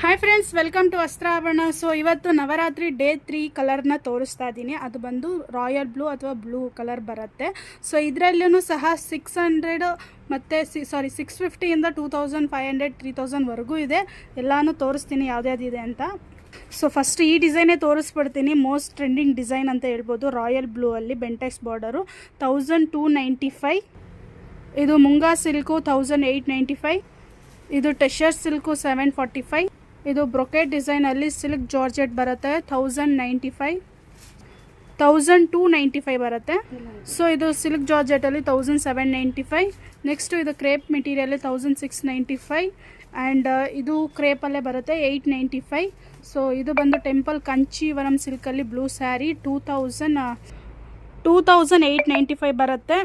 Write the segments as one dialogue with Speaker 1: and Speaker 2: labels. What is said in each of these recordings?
Speaker 1: Hi friends, welcome to Vastrabharana. So ಇವತ್ತು Navratri day 3 ಕಲರ್ನ ತೋರಿಸ್ತಾ ಇದ್ದೀನಿ. ಅದು ಬಂದು ರಾಯಲ್ ಬ್ಲೂ ಅಥವಾ ಬ್ಲೂ ಕಲರ್ ಬರುತ್ತೆ. ಸೊ ಇದರಲ್ಲೂ ಸಹ 600 ಮತ್ತು 650ಇಂದ 2500 3000ವರೆಗೂ ಇದೆ. ಎಲ್ಲನೂ ತೋರಿಸ್ತೀನಿ ಯಾವ್ದ್ಯಾವ್ದಿದೆ ಅಂತ. ಸೊ ಫಸ್ಟ್ ಈ ಡಿಸೈನೇ ತೋರಿಸ್ಬಿಡ್ತೀನಿ. ಮೋಸ್ಟ್ ಟ್ರೆಂಡಿಂಗ್ ಡಿಸೈನ್ ಅಂತ ಹೇಳ್ಬೋದು. ರಾಯಲ್ ಬ್ಲೂ ಅಲ್ಲಿ ಬೆಂಟೆಕ್ಸ್ ಬಾರ್ಡರು 1295. ಇದು ಮುಂಗಾ ಸಿಲ್ಕು 1895. ಇದು ಟೆಷರ್ ಸಿಲ್ಕು 745. ಇದು ಬ್ರೊಕೆಟ್ ಡಿಸೈನಲ್ಲಿ ಸಿಲ್ಕ್ ಜಾರ್ಜೆಟ್ ಬರುತ್ತೆ 1095, 1295 ಬರುತ್ತೆ. ಸೊ ಇದು ಸಿಲ್ಕ್ ಜಾರ್ಜೆಟಲ್ಲಿ 1795. ನೆಕ್ಸ್ಟು ಇದು ಕ್ರೇಪ್ ಮೆಟೀರಿಯಲ್ಲಿ 1695 ಆ್ಯಂಡ್ ಇದು ಕ್ರೇಪಲ್ಲೇ ಬರುತ್ತೆ 895. ಸೊ ಇದು ಬಂದು ಟೆಂಪಲ್ ಕಂಚೀವರಂ ಸಿಲ್ಕಲ್ಲಿ ಬ್ಲೂ ಸ್ಯಾರಿ 2895 ಬರುತ್ತೆ.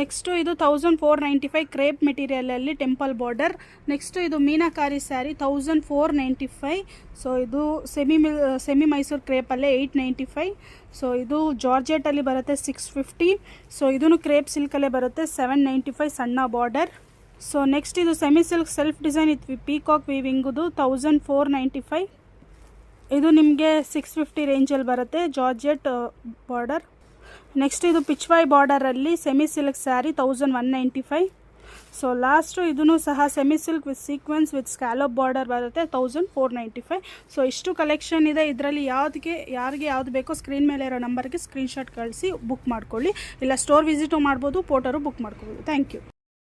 Speaker 1: ನೆಕ್ಸ್ಟು ಇದು 1495 ಕ್ರೇಪ್ ಮೆಟೀರಿಯಲಲ್ಲಿ ಟೆಂಪಲ್ ಬಾರ್ಡರ್. ನೆಕ್ಸ್ಟು ಇದು ಮೀನಾಕಾರಿ ಸ್ಯಾರಿ 1495. ಸೊ ಇದು ಸೆಮಿ ಮೈಸೂರು ಕ್ರೇಪಲ್ಲೇ 895. ಸೊ ಇದು ಜಾರ್ಜೆಟಲ್ಲಿ ಬರುತ್ತೆ 650. ಸೊ ಇದೂ ಕ್ರೇಪ್ ಸಿಲ್ಕಲ್ಲೇ ಬರುತ್ತೆ 795 ಸಣ್ಣ ಬಾರ್ಡರ್. ಸೊ ನೆಕ್ಸ್ಟ್ ಇದು ಸೆಮಿ ಸಿಲ್ಕ್ ಸೆಲ್ಫ್ ಡಿಸೈನ್ ಇತ್ತು ಪೀಕಾಕ್ ವೀವಿಂಗುದು 1495. ಇದು ನಿಮಗೆ 650 ರೇಂಜಲ್ಲಿ ಬರುತ್ತೆ ಜಾರ್ಜೆಟ್ ಬಾರ್ಡರ್. ನೆಕ್ಸ್ಟ್ ಇದು ಪಿಚ್ವಾಯ್ ಬಾರ್ಡರಲ್ಲಿ semi silk saree 1195. So last ಇದೂ ಸಹ semi silk with sequins with scallop border ಬರುತ್ತೆ 1495. ಸೊ ಇಷ್ಟು ಕಲೆಕ್ಷನ್ ಇದೆ. ಇದರಲ್ಲಿ ಯಾರಿಗೆ ಯಾವುದು ಬೇಕೋ ಸ್ಕ್ರೀನ್ ಮೇಲೆ ಇರೋ ನಂಬರ್ಗೆ ಸ್ಕ್ರೀನ್ಶಾಟ್ ಕಳಿಸಿ ಬುಕ್ ಮಾಡ್ಕೊಳ್ಳಿ. ಇಲ್ಲ ಸ್ಟೋರ್ ವಿಸಿಟು ಮಾಡ್ಬೋದು, ಪೋರ್ಟರು ಬುಕ್ ಮಾಡ್ಕೋಬೋದು. Thank you.